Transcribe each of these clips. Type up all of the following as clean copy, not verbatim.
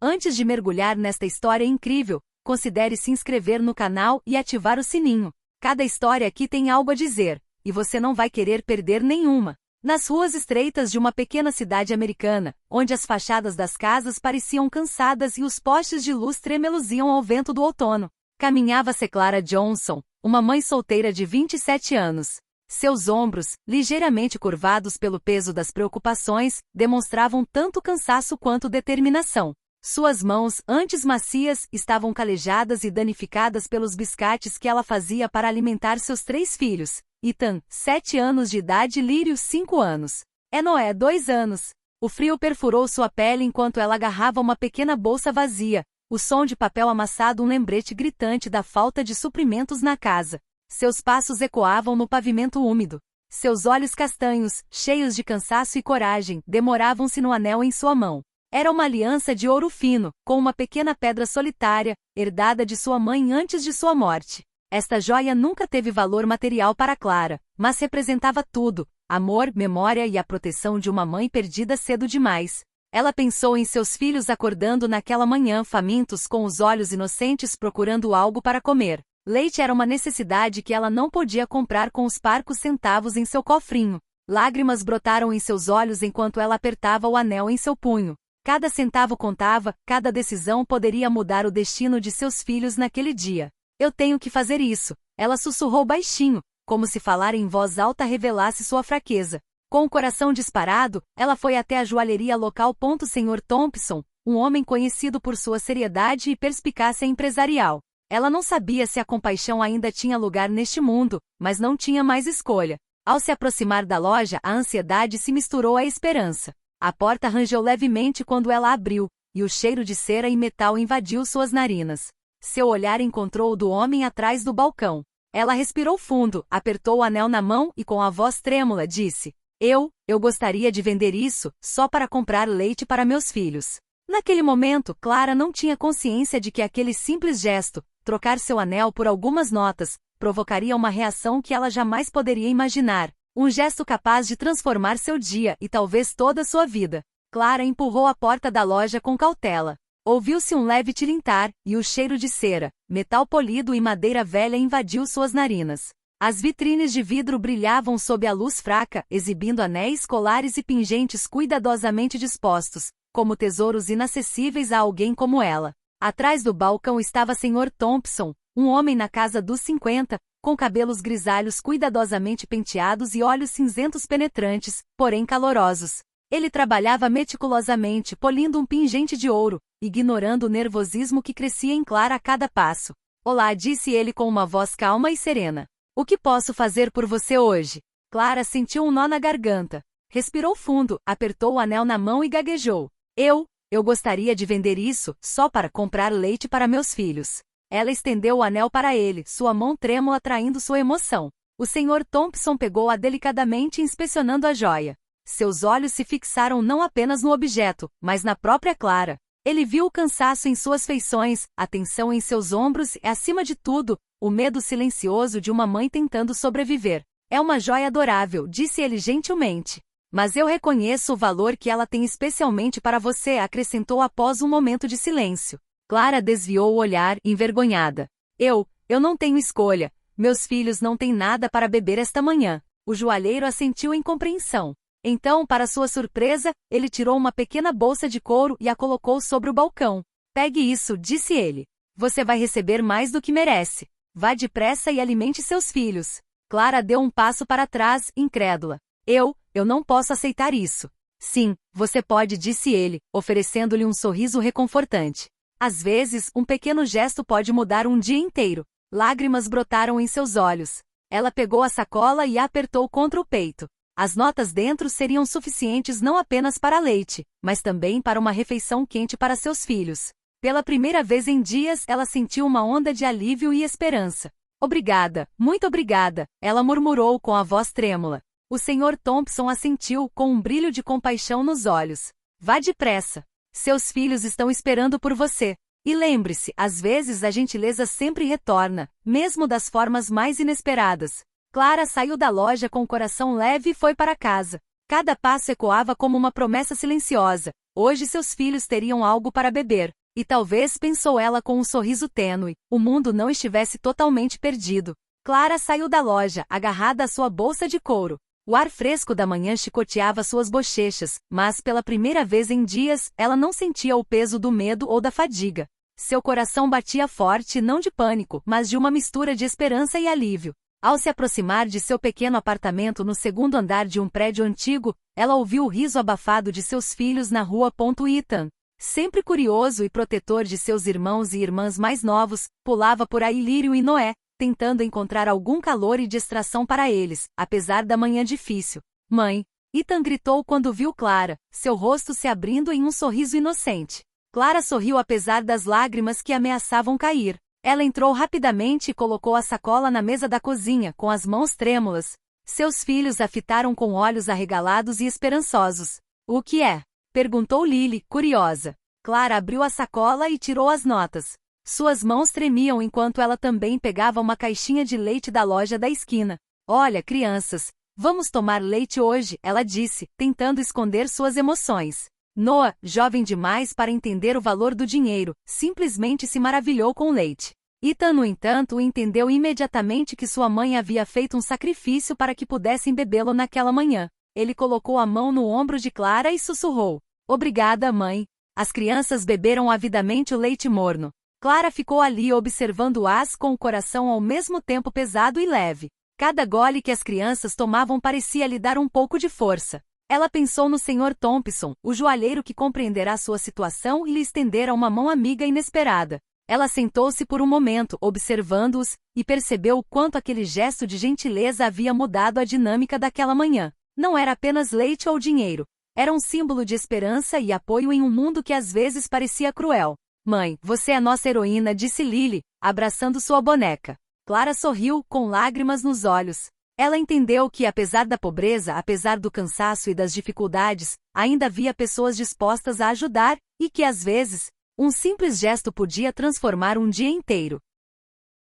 Antes de mergulhar nesta história incrível, considere se inscrever no canal e ativar o sininho. Cada história aqui tem algo a dizer, e você não vai querer perder nenhuma. Nas ruas estreitas de uma pequena cidade americana, onde as fachadas das casas pareciam cansadas e os postes de luz tremeluziam ao vento do outono, caminhava-se Clara Johnson, uma mãe solteira de 27 anos. Seus ombros, ligeiramente curvados pelo peso das preocupações, demonstravam tanto cansaço quanto determinação. Suas mãos, antes macias, estavam calejadas e danificadas pelos biscates que ela fazia para alimentar seus 3 filhos. Ethan, 7 anos de idade e Lírio, 5 anos. Noé, 2 anos. O frio perfurou sua pele enquanto ela agarrava uma pequena bolsa vazia, o som de papel amassado um lembrete gritante da falta de suprimentos na casa. Seus passos ecoavam no pavimento úmido. Seus olhos castanhos, cheios de cansaço e coragem, demoravam-se no anel em sua mão. Era uma aliança de ouro fino, com uma pequena pedra solitária, herdada de sua mãe antes de sua morte. Esta joia nunca teve valor material para Clara, mas representava tudo: amor, memória e a proteção de uma mãe perdida cedo demais. Ela pensou em seus filhos acordando naquela manhã famintos com os olhos inocentes procurando algo para comer. Leite era uma necessidade que ela não podia comprar com os parcos centavos em seu cofrinho. Lágrimas brotaram em seus olhos enquanto ela apertava o anel em seu punho. Cada centavo contava, cada decisão poderia mudar o destino de seus filhos naquele dia. Eu tenho que fazer isso, ela sussurrou baixinho, como se falar em voz alta revelasse sua fraqueza. Com o coração disparado, ela foi até a joalheria local. Sr. Thompson, um homem conhecido por sua seriedade e perspicácia empresarial. Ela não sabia se a compaixão ainda tinha lugar neste mundo, mas não tinha mais escolha. Ao se aproximar da loja, a ansiedade se misturou à esperança. A porta rangeu levemente quando ela abriu, e o cheiro de cera e metal invadiu suas narinas. Seu olhar encontrou o do homem atrás do balcão. Ela respirou fundo, apertou o anel na mão e com a voz trêmula disse: Eu gostaria de vender isso, só para comprar leite para meus filhos. Naquele momento, Clara não tinha consciência de que aquele simples gesto, trocar seu anel por algumas notas, provocaria uma reação que ela jamais poderia imaginar. Um gesto capaz de transformar seu dia e talvez toda sua vida. Clara empurrou a porta da loja com cautela. Ouviu-se um leve tilintar, e o cheiro de cera, metal polido e madeira velha invadiu suas narinas. As vitrines de vidro brilhavam sob a luz fraca, exibindo anéis, colares e pingentes cuidadosamente dispostos, como tesouros inacessíveis a alguém como ela. Atrás do balcão estava Sr. Thompson, um homem na casa dos 50, com cabelos grisalhos cuidadosamente penteados e olhos cinzentos penetrantes, porém calorosos. Ele trabalhava meticulosamente polindo um pingente de ouro, ignorando o nervosismo que crescia em Clara a cada passo. Olá, disse ele com uma voz calma e serena. O que posso fazer por você hoje? Clara sentiu um nó na garganta. Respirou fundo, apertou o anel na mão e gaguejou. Eu gostaria de vender isso, só para comprar leite para meus filhos. Ela estendeu o anel para ele, sua mão trêmula traindo sua emoção. O Sr. Thompson pegou-a delicadamente inspecionando a joia. Seus olhos se fixaram não apenas no objeto, mas na própria Clara. Ele viu o cansaço em suas feições, a tensão em seus ombros e, acima de tudo, o medo silencioso de uma mãe tentando sobreviver. É uma joia adorável, disse ele gentilmente. Mas eu reconheço o valor que ela tem especialmente para você, acrescentou após um momento de silêncio. Clara desviou o olhar, envergonhada. Eu não tenho escolha. Meus filhos não têm nada para beber esta manhã. O joalheiro assentiu em compreensão. Então, para sua surpresa, ele tirou uma pequena bolsa de couro e a colocou sobre o balcão. Pegue isso, disse ele. Você vai receber mais do que merece. Vá depressa e alimente seus filhos. Clara deu um passo para trás, incrédula. Eu não posso aceitar isso. Sim, você pode, disse ele, oferecendo-lhe um sorriso reconfortante. Às vezes, um pequeno gesto pode mudar um dia inteiro. Lágrimas brotaram em seus olhos. Ela pegou a sacola e a apertou contra o peito. As notas dentro seriam suficientes não apenas para leite, mas também para uma refeição quente para seus filhos. Pela primeira vez em dias, ela sentiu uma onda de alívio e esperança. Obrigada, muito obrigada, ela murmurou com a voz trêmula. O Sr. Thompson assentiu, com um brilho de compaixão nos olhos. Vá depressa. Seus filhos estão esperando por você. E lembre-se, às vezes a gentileza sempre retorna, mesmo das formas mais inesperadas. Clara saiu da loja com o coração leve e foi para casa. Cada passo ecoava como uma promessa silenciosa. Hoje seus filhos teriam algo para beber. E talvez, pensou ela com um sorriso tênue, o mundo não estivesse totalmente perdido. Clara saiu da loja, agarrada à sua bolsa de couro. O ar fresco da manhã chicoteava suas bochechas, mas pela primeira vez em dias, ela não sentia o peso do medo ou da fadiga. Seu coração batia forte não de pânico, mas de uma mistura de esperança e alívio. Ao se aproximar de seu pequeno apartamento no segundo andar de um prédio antigo, ela ouviu o riso abafado de seus filhos na rua. Ethan, sempre curioso e protetor de seus irmãos e irmãs mais novos, pulava por aí Lírio e Noé, tentando encontrar algum calor e distração para eles, apesar da manhã difícil. Mãe! Ethan gritou quando viu Clara, seu rosto se abrindo em um sorriso inocente. Clara sorriu apesar das lágrimas que ameaçavam cair. Ela entrou rapidamente e colocou a sacola na mesa da cozinha, com as mãos trêmulas. Seus filhos a fitaram com olhos arregalados e esperançosos. O que é? Perguntou Lily, curiosa. Clara abriu a sacola e tirou as notas. Suas mãos tremiam enquanto ela também pegava uma caixinha de leite da loja da esquina. Olha, crianças, vamos tomar leite hoje, ela disse, tentando esconder suas emoções. Noah, jovem demais para entender o valor do dinheiro, simplesmente se maravilhou com o leite. Ethan, no entanto, entendeu imediatamente que sua mãe havia feito um sacrifício para que pudessem bebê-lo naquela manhã. Ele colocou a mão no ombro de Clara e sussurrou. Obrigada, mãe. As crianças beberam avidamente o leite morno. Clara ficou ali observando-as com o coração ao mesmo tempo pesado e leve. Cada gole que as crianças tomavam parecia lhe dar um pouco de força. Ela pensou no Sr. Thompson, o joalheiro que compreenderá sua situação e lhe estendera uma mão amiga inesperada. Ela sentou-se por um momento, observando-os, e percebeu o quanto aquele gesto de gentileza havia mudado a dinâmica daquela manhã. Não era apenas leite ou dinheiro. Era um símbolo de esperança e apoio em um mundo que às vezes parecia cruel. Mãe, você é nossa heroína, disse Lily, abraçando sua boneca. Clara sorriu, com lágrimas nos olhos. Ela entendeu que, apesar da pobreza, apesar do cansaço e das dificuldades, ainda havia pessoas dispostas a ajudar, e que às vezes, um simples gesto podia transformar um dia inteiro.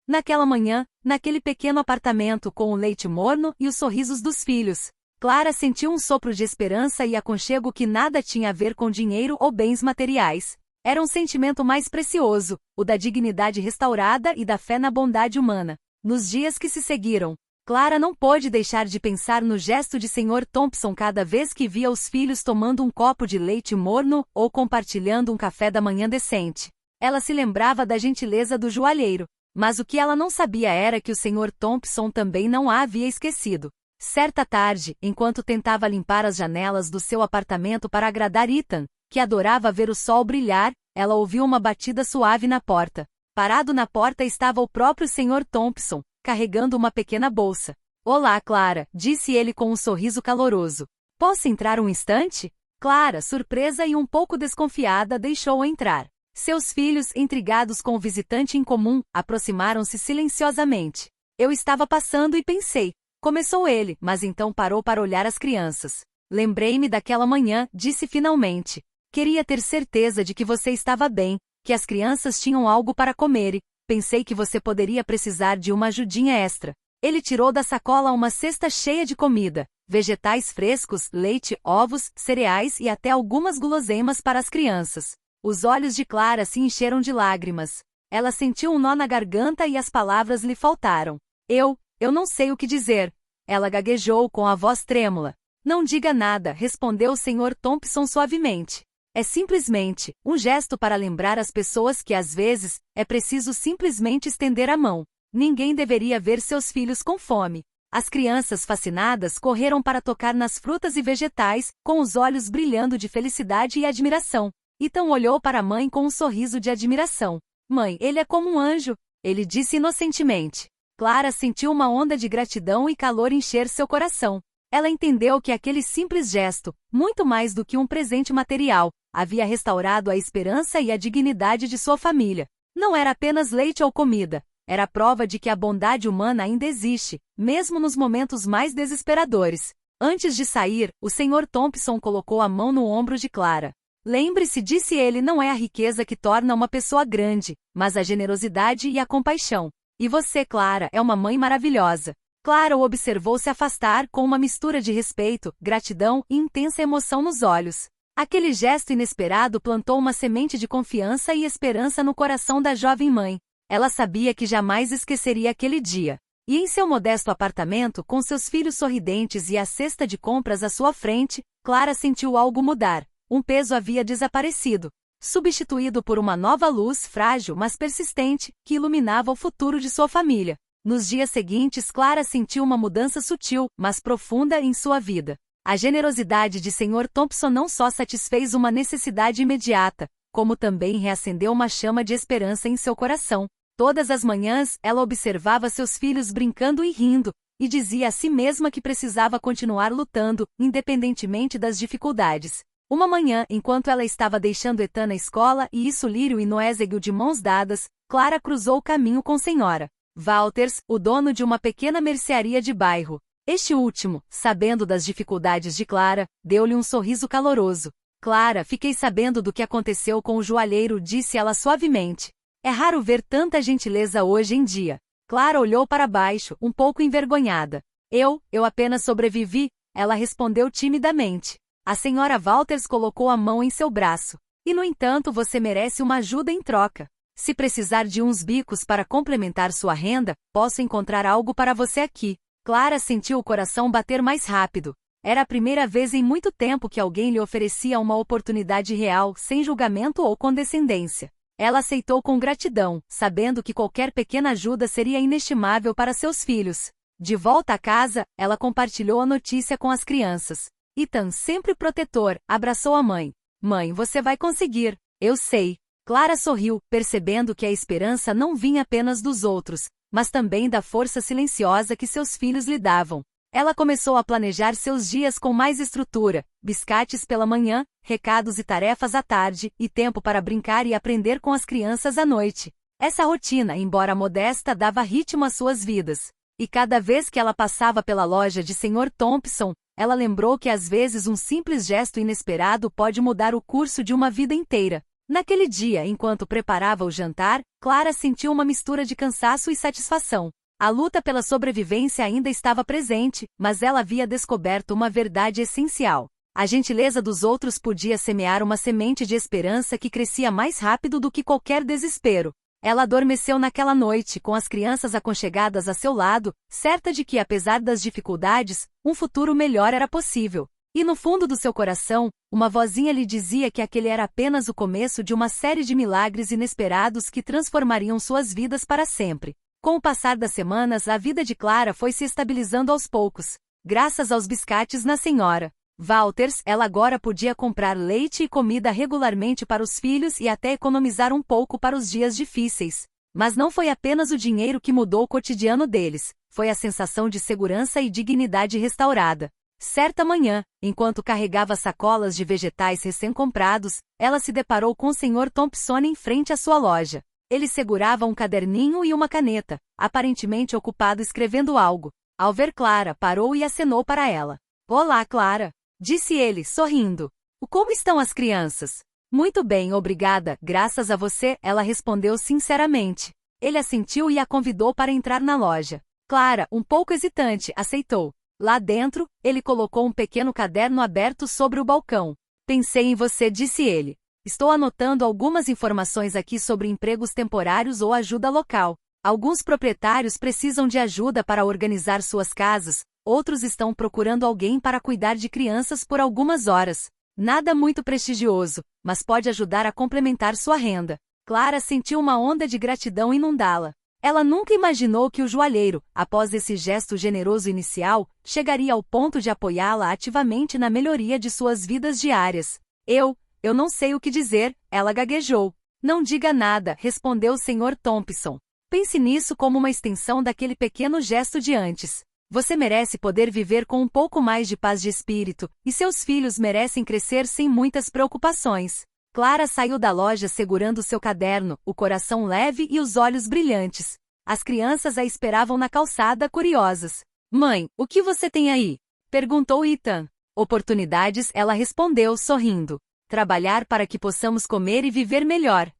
Naquela manhã, naquele pequeno apartamento com o leite morno e os sorrisos dos filhos, Clara sentiu um sopro de esperança e aconchego que nada tinha a ver com dinheiro ou bens materiais. Era um sentimento mais precioso, o da dignidade restaurada e da fé na bondade humana. Nos dias que se seguiram, Clara não pôde deixar de pensar no gesto de Sr. Thompson cada vez que via os filhos tomando um copo de leite morno ou compartilhando um café da manhã decente. Ela se lembrava da gentileza do joalheiro, mas o que ela não sabia era que o Sr. Thompson também não a havia esquecido. Certa tarde, enquanto tentava limpar as janelas do seu apartamento para agradar Ethan, que adorava ver o sol brilhar, ela ouviu uma batida suave na porta. Parado na porta estava o próprio Sr. Thompson, carregando uma pequena bolsa. Olá, Clara, disse ele com um sorriso caloroso. Posso entrar um instante? Clara, surpresa e um pouco desconfiada, deixou-o entrar. Seus filhos, intrigados com o visitante incomum, aproximaram-se silenciosamente. Eu estava passando e pensei. Começou ele, mas então parou para olhar as crianças. Lembrei-me daquela manhã, disse finalmente. Queria ter certeza de que você estava bem, que as crianças tinham algo para comer e pensei que você poderia precisar de uma ajudinha extra. Ele tirou da sacola uma cesta cheia de comida, vegetais frescos, leite, ovos, cereais e até algumas guloseimas para as crianças. Os olhos de Clara se encheram de lágrimas. Ela sentiu um nó na garganta e as palavras lhe faltaram. Eu não sei o que dizer. Ela gaguejou com a voz trêmula. Não diga nada, respondeu o Sr. Thompson suavemente. É simplesmente um gesto para lembrar as pessoas que às vezes é preciso simplesmente estender a mão. Ninguém deveria ver seus filhos com fome. As crianças fascinadas correram para tocar nas frutas e vegetais, com os olhos brilhando de felicidade e admiração. Ethan olhou para a mãe com um sorriso de admiração. Mãe, ele é como um anjo, ele disse inocentemente. Clara sentiu uma onda de gratidão e calor encher seu coração. Ela entendeu que aquele simples gesto, muito mais do que um presente material, havia restaurado a esperança e a dignidade de sua família. Não era apenas leite ou comida, era a prova de que a bondade humana ainda existe, mesmo nos momentos mais desesperadores. Antes de sair, o Sr. Thompson colocou a mão no ombro de Clara. Lembre-se, disse ele, não é a riqueza que torna uma pessoa grande, mas a generosidade e a compaixão. E você, Clara, é uma mãe maravilhosa. Clara o observou se afastar com uma mistura de respeito, gratidão e intensa emoção nos olhos. Aquele gesto inesperado plantou uma semente de confiança e esperança no coração da jovem mãe. Ela sabia que jamais esqueceria aquele dia. E em seu modesto apartamento, com seus filhos sorridentes e a cesta de compras à sua frente, Clara sentiu algo mudar. Um peso havia desaparecido, substituído por uma nova luz frágil mas persistente, que iluminava o futuro de sua família. Nos dias seguintes, Clara sentiu uma mudança sutil, mas profunda em sua vida. A generosidade de Sr. Thompson não só satisfez uma necessidade imediata, como também reacendeu uma chama de esperança em seu coração. Todas as manhãs, ela observava seus filhos brincando e rindo, e dizia a si mesma que precisava continuar lutando, independentemente das dificuldades. Uma manhã, enquanto ela estava deixando Ethan na escola e Lírio e Noézegil de mãos dadas, Clara cruzou o caminho com Sra. Walters, o dono de uma pequena mercearia de bairro. Este último, sabendo das dificuldades de Clara, deu-lhe um sorriso caloroso. Clara, fiquei sabendo do que aconteceu com o joalheiro, disse ela suavemente. É raro ver tanta gentileza hoje em dia. Clara olhou para baixo, um pouco envergonhada. Eu apenas sobrevivi, ela respondeu timidamente. A Sra. Walters colocou a mão em seu braço. E no entanto você merece uma ajuda em troca. Se precisar de uns bicos para complementar sua renda, posso encontrar algo para você aqui. Clara sentiu o coração bater mais rápido. Era a primeira vez em muito tempo que alguém lhe oferecia uma oportunidade real, sem julgamento ou condescendência. Ela aceitou com gratidão, sabendo que qualquer pequena ajuda seria inestimável para seus filhos. De volta à casa, ela compartilhou a notícia com as crianças. Ethan, sempre protetor, abraçou a mãe. Mãe, você vai conseguir. Eu sei. Clara sorriu, percebendo que a esperança não vinha apenas dos outros, mas também da força silenciosa que seus filhos lhe davam. Ela começou a planejar seus dias com mais estrutura, biscates pela manhã, recados e tarefas à tarde, e tempo para brincar e aprender com as crianças à noite. Essa rotina, embora modesta, dava ritmo às suas vidas. E cada vez que ela passava pela loja de Sr. Thompson, ela lembrou que às vezes um simples gesto inesperado pode mudar o curso de uma vida inteira. Naquele dia, enquanto preparava o jantar, Clara sentiu uma mistura de cansaço e satisfação. A luta pela sobrevivência ainda estava presente, mas ela havia descoberto uma verdade essencial. A gentileza dos outros podia semear uma semente de esperança que crescia mais rápido do que qualquer desespero. Ela adormeceu naquela noite, com as crianças aconchegadas a seu lado, certa de que, apesar das dificuldades, um futuro melhor era possível. E no fundo do seu coração, uma vozinha lhe dizia que aquele era apenas o começo de uma série de milagres inesperados que transformariam suas vidas para sempre. Com o passar das semanas, a vida de Clara foi se estabilizando aos poucos. Graças aos biscates na Sra. Walters, ela agora podia comprar leite e comida regularmente para os filhos e até economizar um pouco para os dias difíceis. Mas não foi apenas o dinheiro que mudou o cotidiano deles, foi a sensação de segurança e dignidade restaurada. Certa manhã, enquanto carregava sacolas de vegetais recém-comprados, ela se deparou com o Sr. Thompson em frente à sua loja. Ele segurava um caderninho e uma caneta, aparentemente ocupado escrevendo algo. Ao ver Clara, parou e acenou para ela. Olá, Clara, disse ele, sorrindo. Como estão as crianças? Muito bem, obrigada, graças a você, ela respondeu sinceramente. Ele assentiu e a convidou para entrar na loja. Clara, um pouco hesitante, aceitou. Lá dentro, ele colocou um pequeno caderno aberto sobre o balcão. Pensei em você, disse ele. Estou anotando algumas informações aqui sobre empregos temporários ou ajuda local. Alguns proprietários precisam de ajuda para organizar suas casas, outros estão procurando alguém para cuidar de crianças por algumas horas. Nada muito prestigioso, mas pode ajudar a complementar sua renda. Clara sentiu uma onda de gratidão inundá-la. Ela nunca imaginou que o joalheiro, após esse gesto generoso inicial, chegaria ao ponto de apoiá-la ativamente na melhoria de suas vidas diárias. Eu não sei o que dizer, ela gaguejou. Não diga nada, respondeu o Sr. Thompson. Pense nisso como uma extensão daquele pequeno gesto de antes. Você merece poder viver com um pouco mais de paz de espírito, e seus filhos merecem crescer sem muitas preocupações. Clara saiu da loja segurando seu caderno, o coração leve e os olhos brilhantes. As crianças a esperavam na calçada, curiosas. Mãe, o que você tem aí? Perguntou Ethan. Oportunidades, ela respondeu, sorrindo. Trabalhar para que possamos comer e viver melhor.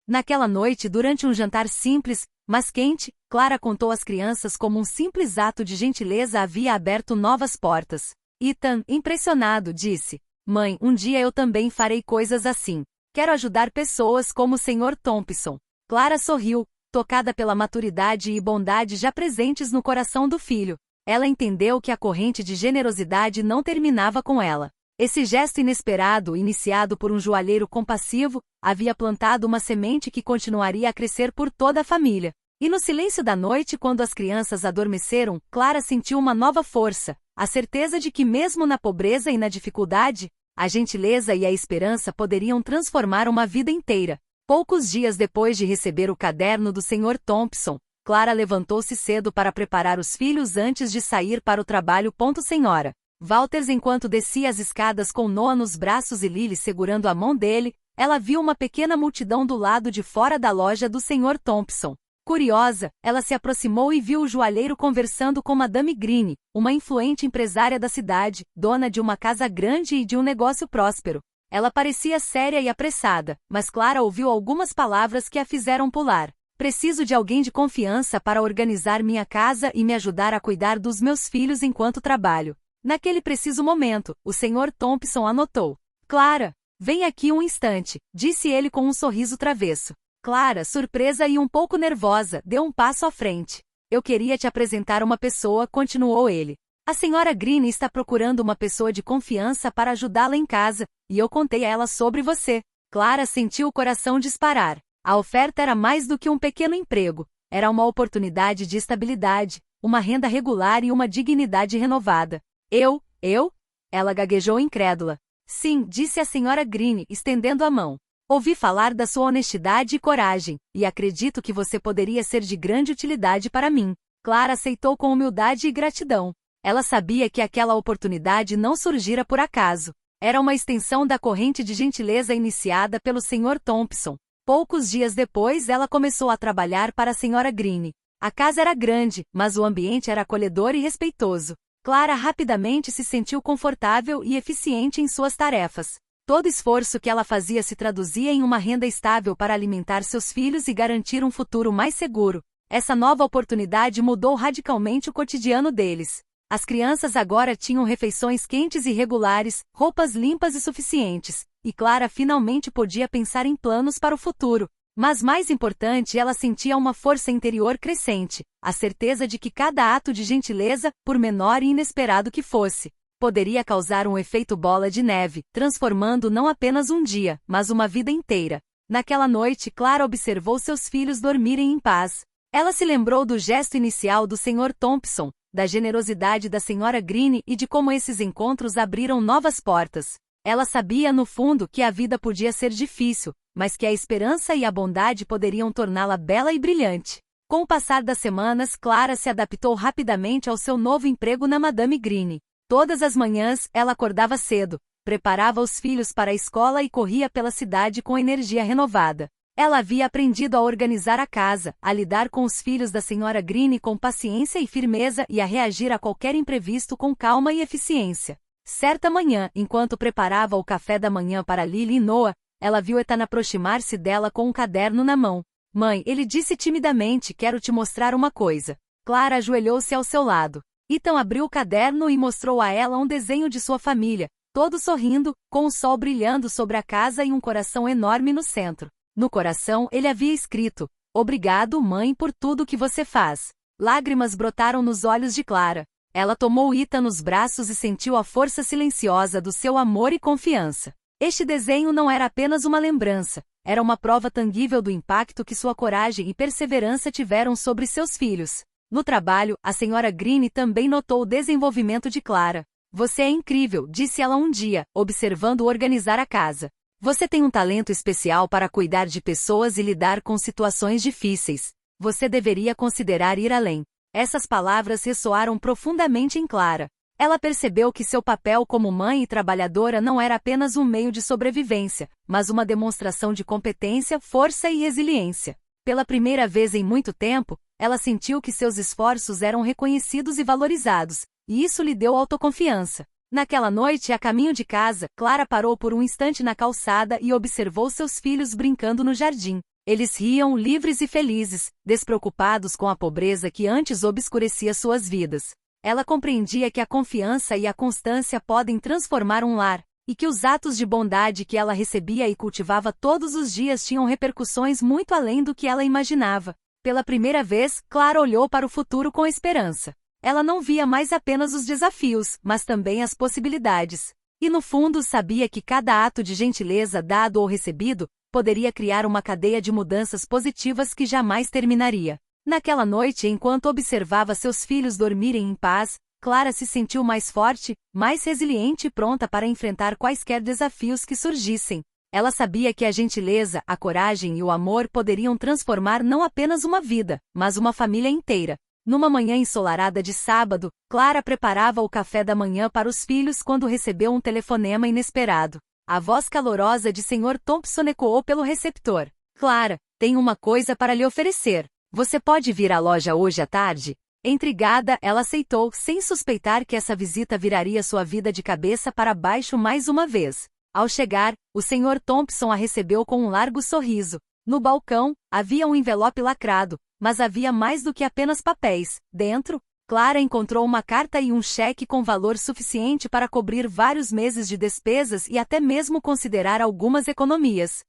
Naquela noite, durante um jantar simples, mas quente, Clara contou às crianças como um simples ato de gentileza havia aberto novas portas. Ethan, impressionado, disse: Mãe, um dia eu também farei coisas assim. Quero ajudar pessoas como o Sr. Thompson. Clara sorriu, tocada pela maturidade e bondade já presentes no coração do filho. Ela entendeu que a corrente de generosidade não terminava com ela. Esse gesto inesperado, iniciado por um joalheiro compassivo, havia plantado uma semente que continuaria a crescer por toda a família. E no silêncio da noite, quando as crianças adormeceram, Clara sentiu uma nova força, a certeza de que mesmo na pobreza e na dificuldade, a gentileza e a esperança poderiam transformar uma vida inteira. Poucos dias depois de receber o caderno do Sr. Thompson, Clara levantou-se cedo para preparar os filhos antes de sair para o trabalho. Senhora Walters, enquanto descia as escadas com Noah nos braços e Lily segurando a mão dele, ela viu uma pequena multidão do lado de fora da loja do Sr. Thompson. Curiosa, ela se aproximou e viu o joalheiro conversando com Madame Green, uma influente empresária da cidade, dona de uma casa grande e de um negócio próspero. Ela parecia séria e apressada, mas Clara ouviu algumas palavras que a fizeram pular. Preciso de alguém de confiança para organizar minha casa e me ajudar a cuidar dos meus filhos enquanto trabalho. Naquele preciso momento, o Sr. Thompson anotou. Clara, vem aqui um instante, disse ele com um sorriso travesso. Clara, surpresa e um pouco nervosa, deu um passo à frente. Eu queria te apresentar uma pessoa, continuou ele. A senhora Green está procurando uma pessoa de confiança para ajudá-la em casa, e eu contei a ela sobre você. Clara sentiu o coração disparar. A oferta era mais do que um pequeno emprego. Era uma oportunidade de estabilidade, uma renda regular e uma dignidade renovada. Eu? Ela gaguejou incrédula. Sim, disse a senhora Green, estendendo a mão. Ouvi falar da sua honestidade e coragem, e acredito que você poderia ser de grande utilidade para mim. Clara aceitou com humildade e gratidão. Ela sabia que aquela oportunidade não surgira por acaso. Era uma extensão da corrente de gentileza iniciada pelo Sr. Thompson. Poucos dias depois, ela começou a trabalhar para a senhora Green. A casa era grande, mas o ambiente era acolhedor e respeitoso. Clara rapidamente se sentiu confortável e eficiente em suas tarefas. Todo esforço que ela fazia se traduzia em uma renda estável para alimentar seus filhos e garantir um futuro mais seguro. Essa nova oportunidade mudou radicalmente o cotidiano deles. As crianças agora tinham refeições quentes e regulares, roupas limpas e suficientes, e Clara finalmente podia pensar em planos para o futuro. Mas mais importante, ela sentia uma força interior crescente, a certeza de que cada ato de gentileza, por menor e inesperado que fosse, poderia causar um efeito bola de neve, transformando não apenas um dia, mas uma vida inteira. Naquela noite, Clara observou seus filhos dormirem em paz. Ela se lembrou do gesto inicial do Sr. Thompson, da generosidade da senhora Green e de como esses encontros abriram novas portas. Ela sabia, no fundo, que a vida podia ser difícil, mas que a esperança e a bondade poderiam torná-la bela e brilhante. Com o passar das semanas, Clara se adaptou rapidamente ao seu novo emprego na Madame Green. Todas as manhãs, ela acordava cedo, preparava os filhos para a escola e corria pela cidade com energia renovada. Ela havia aprendido a organizar a casa, a lidar com os filhos da senhora Green com paciência e firmeza e a reagir a qualquer imprevisto com calma e eficiência. Certa manhã, enquanto preparava o café da manhã para Lily e Noah, ela viu Ethan aproximar-se dela com um caderno na mão. Mãe, ele disse timidamente, quero te mostrar uma coisa. Clara ajoelhou-se ao seu lado. Ethan abriu o caderno e mostrou a ela um desenho de sua família, todo sorrindo, com o sol brilhando sobre a casa e um coração enorme no centro. No coração, ele havia escrito, obrigado, mãe, por tudo que você faz. Lágrimas brotaram nos olhos de Clara. Ela tomou Ethan nos braços e sentiu a força silenciosa do seu amor e confiança. Este desenho não era apenas uma lembrança, era uma prova tangível do impacto que sua coragem e perseverança tiveram sobre seus filhos. No trabalho, a senhora Green também notou o desenvolvimento de Clara. Você é incrível, disse ela um dia, observando organizar a casa. Você tem um talento especial para cuidar de pessoas e lidar com situações difíceis. Você deveria considerar ir além. Essas palavras ressoaram profundamente em Clara. Ela percebeu que seu papel como mãe e trabalhadora não era apenas um meio de sobrevivência, mas uma demonstração de competência, força e resiliência. Pela primeira vez em muito tempo, ela sentiu que seus esforços eram reconhecidos e valorizados, e isso lhe deu autoconfiança. Naquela noite, a caminho de casa, Clara parou por um instante na calçada e observou seus filhos brincando no jardim. Eles riam livres e felizes, despreocupados com a pobreza que antes obscurecia suas vidas. Ela compreendia que a confiança e a constância podem transformar um lar, e que os atos de bondade que ela recebia e cultivava todos os dias tinham repercussões muito além do que ela imaginava. Pela primeira vez, Clara olhou para o futuro com esperança. Ela não via mais apenas os desafios, mas também as possibilidades. E no fundo sabia que cada ato de gentileza dado ou recebido poderia criar uma cadeia de mudanças positivas que jamais terminaria. Naquela noite, enquanto observava seus filhos dormirem em paz, Clara se sentiu mais forte, mais resiliente e pronta para enfrentar quaisquer desafios que surgissem. Ela sabia que a gentileza, a coragem e o amor poderiam transformar não apenas uma vida, mas uma família inteira. Numa manhã ensolarada de sábado, Clara preparava o café da manhã para os filhos quando recebeu um telefonema inesperado. A voz calorosa de Sr. Thompson ecoou pelo receptor. Clara, tenho uma coisa para lhe oferecer. Você pode vir à loja hoje à tarde? Intrigada, ela aceitou, sem suspeitar que essa visita viraria sua vida de cabeça para baixo mais uma vez. Ao chegar, o Sr. Thompson a recebeu com um largo sorriso. No balcão, havia um envelope lacrado, mas havia mais do que apenas papéis. Dentro, Clara encontrou uma carta e um cheque com valor suficiente para cobrir vários meses de despesas e até mesmo considerar algumas economias.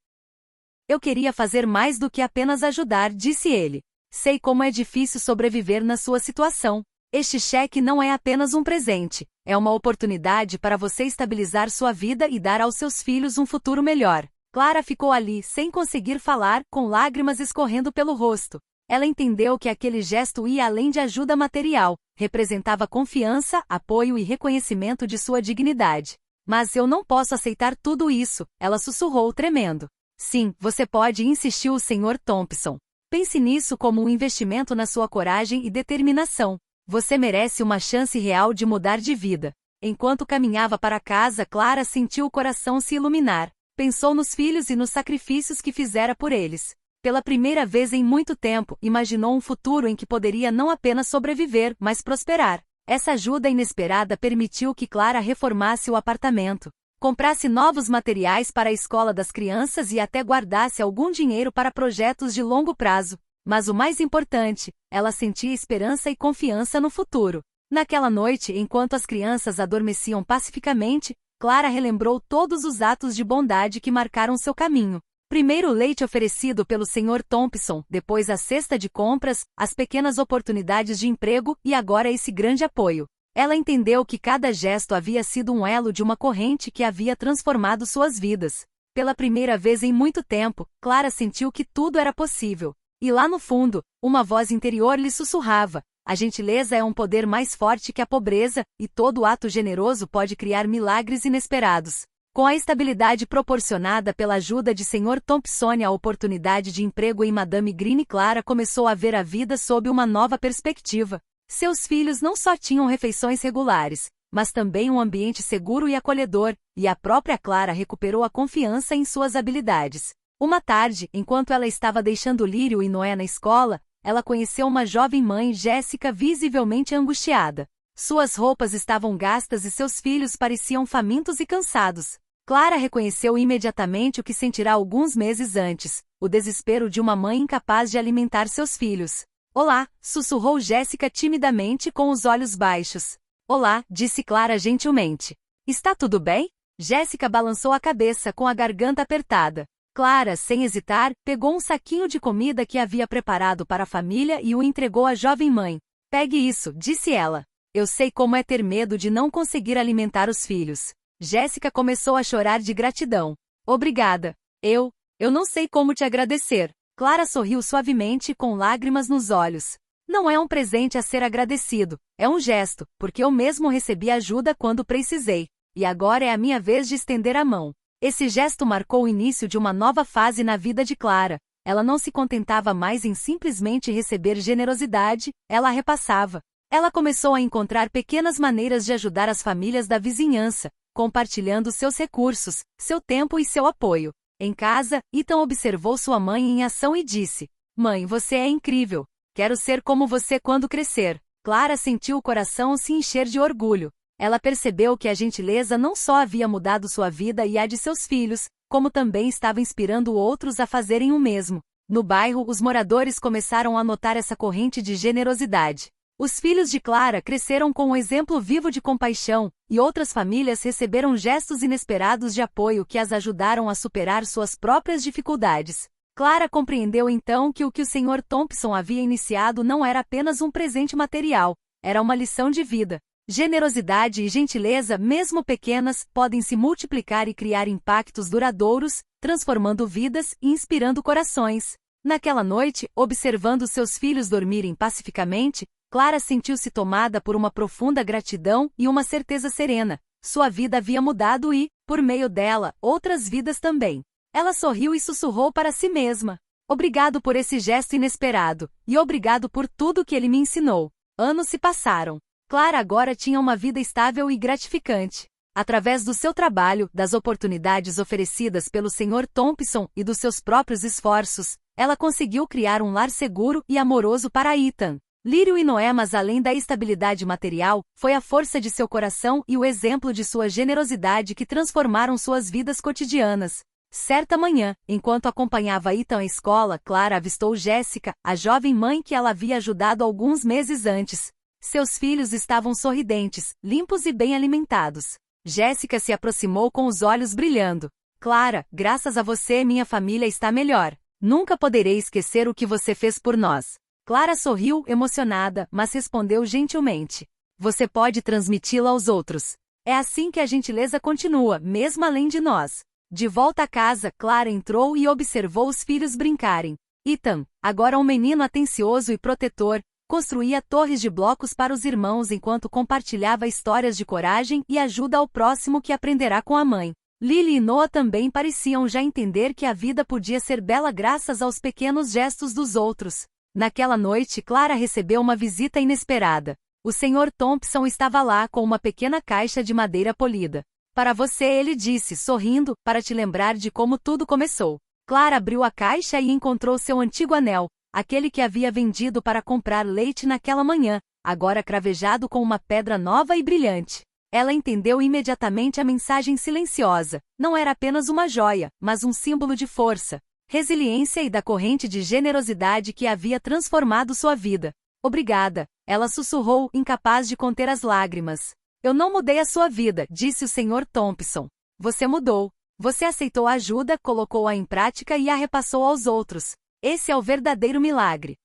Eu queria fazer mais do que apenas ajudar, disse ele. Sei como é difícil sobreviver na sua situação. Este cheque não é apenas um presente, é uma oportunidade para você estabilizar sua vida e dar aos seus filhos um futuro melhor. Clara ficou ali, sem conseguir falar, com lágrimas escorrendo pelo rosto. Ela entendeu que aquele gesto ia além de ajuda material, representava confiança, apoio e reconhecimento de sua dignidade. Mas eu não posso aceitar tudo isso, ela sussurrou tremendo. Sim, você pode, insistiu o Sr. Thompson. Pense nisso como um investimento na sua coragem e determinação. Você merece uma chance real de mudar de vida. Enquanto caminhava para casa, Clara sentiu o coração se iluminar. Pensou nos filhos e nos sacrifícios que fizera por eles. Pela primeira vez em muito tempo, imaginou um futuro em que poderia não apenas sobreviver, mas prosperar. Essa ajuda inesperada permitiu que Clara reformasse o apartamento, comprasse novos materiais para a escola das crianças e até guardasse algum dinheiro para projetos de longo prazo. Mas o mais importante, ela sentia esperança e confiança no futuro. Naquela noite, enquanto as crianças adormeciam pacificamente, Clara relembrou todos os atos de bondade que marcaram seu caminho. Primeiro o leite oferecido pelo Sr. Thompson, depois a cesta de compras, as pequenas oportunidades de emprego e agora esse grande apoio. Ela entendeu que cada gesto havia sido um elo de uma corrente que havia transformado suas vidas. Pela primeira vez em muito tempo, Clara sentiu que tudo era possível. E lá no fundo, uma voz interior lhe sussurrava: a gentileza é um poder mais forte que a pobreza, e todo ato generoso pode criar milagres inesperados. Com a estabilidade proporcionada pela ajuda de Sr. Thompson e a oportunidade de emprego em Madame Green, Clara começou a ver a vida sob uma nova perspectiva. Seus filhos não só tinham refeições regulares, mas também um ambiente seguro e acolhedor, e a própria Clara recuperou a confiança em suas habilidades. Uma tarde, enquanto ela estava deixando Lírio e Noé na escola, ela conheceu uma jovem mãe, Jéssica, visivelmente angustiada. Suas roupas estavam gastas e seus filhos pareciam famintos e cansados. Clara reconheceu imediatamente o que sentirá alguns meses antes, o desespero de uma mãe incapaz de alimentar seus filhos. Olá, sussurrou Jéssica timidamente com os olhos baixos. Olá, disse Clara gentilmente. Está tudo bem? Jéssica balançou a cabeça com a garganta apertada. Clara, sem hesitar, pegou um saquinho de comida que havia preparado para a família e o entregou à jovem mãe. Pegue isso, disse ela. Eu sei como é ter medo de não conseguir alimentar os filhos. Jéssica começou a chorar de gratidão. Obrigada. Eu não sei como te agradecer. Clara sorriu suavemente com lágrimas nos olhos. Não é um presente a ser agradecido, é um gesto, porque eu mesmo recebi ajuda quando precisei. E agora é a minha vez de estender a mão. Esse gesto marcou o início de uma nova fase na vida de Clara. Ela não se contentava mais em simplesmente receber generosidade, ela a repassava. Ela começou a encontrar pequenas maneiras de ajudar as famílias da vizinhança, compartilhando seus recursos, seu tempo e seu apoio. Em casa, Ethan observou sua mãe em ação e disse: Mãe, você é incrível. Quero ser como você quando crescer. Clara sentiu o coração se encher de orgulho. Ela percebeu que a gentileza não só havia mudado sua vida e a de seus filhos, como também estava inspirando outros a fazerem o mesmo. No bairro, os moradores começaram a notar essa corrente de generosidade. Os filhos de Clara cresceram com um exemplo vivo de compaixão, e outras famílias receberam gestos inesperados de apoio que as ajudaram a superar suas próprias dificuldades. Clara compreendeu então que o Sr. Thompson havia iniciado não era apenas um presente material, era uma lição de vida. Generosidade e gentileza, mesmo pequenas, podem se multiplicar e criar impactos duradouros, transformando vidas e inspirando corações. Naquela noite, observando seus filhos dormirem pacificamente, Clara sentiu-se tomada por uma profunda gratidão e uma certeza serena. Sua vida havia mudado e, por meio dela, outras vidas também. Ela sorriu e sussurrou para si mesma: "Obrigado por esse gesto inesperado, e obrigado por tudo que ele me ensinou." Anos se passaram. Clara agora tinha uma vida estável e gratificante. Através do seu trabalho, das oportunidades oferecidas pelo Sr. Thompson e dos seus próprios esforços, ela conseguiu criar um lar seguro e amoroso para Ethan, Lírio e Noé. Mas além da estabilidade material, foi a força de seu coração e o exemplo de sua generosidade que transformaram suas vidas cotidianas. Certa manhã, enquanto acompanhava Ethan à escola, Clara avistou Jéssica, a jovem mãe que ela havia ajudado alguns meses antes. Seus filhos estavam sorridentes, limpos e bem alimentados. Jéssica se aproximou com os olhos brilhando. "Clara, graças a você minha família está melhor. Nunca poderei esquecer o que você fez por nós." Clara sorriu, emocionada, mas respondeu gentilmente: "Você pode transmiti-la aos outros. É assim que a gentileza continua, mesmo além de nós." De volta a casa, Clara entrou e observou os filhos brincarem. Ethan, agora um menino atencioso e protetor, construía torres de blocos para os irmãos enquanto compartilhava histórias de coragem e ajuda ao próximo que aprenderá com a mãe. Lily e Noah também pareciam já entender que a vida podia ser bela graças aos pequenos gestos dos outros. Naquela noite, Clara recebeu uma visita inesperada. O Sr. Thompson estava lá com uma pequena caixa de madeira polida. "Para você," ele disse, sorrindo, "para te lembrar de como tudo começou." Clara abriu a caixa e encontrou seu antigo anel, aquele que havia vendido para comprar leite naquela manhã, agora cravejado com uma pedra nova e brilhante. Ela entendeu imediatamente a mensagem silenciosa. Não era apenas uma joia, mas um símbolo de força, resiliência e da corrente de generosidade que havia transformado sua vida. "Obrigada," ela sussurrou, incapaz de conter as lágrimas. "Eu não mudei a sua vida," disse o Sr. Thompson. "Você mudou. Você aceitou a ajuda, colocou-a em prática e a repassou aos outros. Esse é o verdadeiro milagre."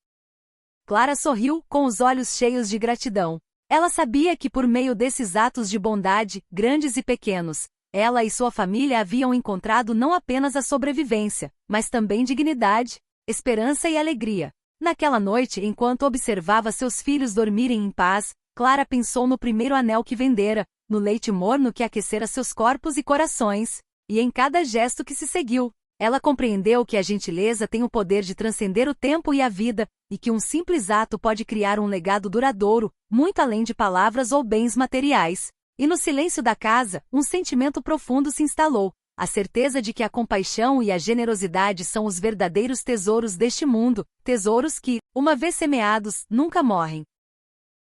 Clara sorriu, com os olhos cheios de gratidão. Ela sabia que por meio desses atos de bondade, grandes e pequenos, ela e sua família haviam encontrado não apenas a sobrevivência, mas também dignidade, esperança e alegria. Naquela noite, enquanto observava seus filhos dormirem em paz, Clara pensou no primeiro anel que vendera, no leite morno que aquecera seus corpos e corações, e em cada gesto que se seguiu. Ela compreendeu que a gentileza tem o poder de transcender o tempo e a vida, e que um simples ato pode criar um legado duradouro, muito além de palavras ou bens materiais. E no silêncio da casa, um sentimento profundo se instalou, a certeza de que a compaixão e a generosidade são os verdadeiros tesouros deste mundo, tesouros que, uma vez semeados, nunca morrem.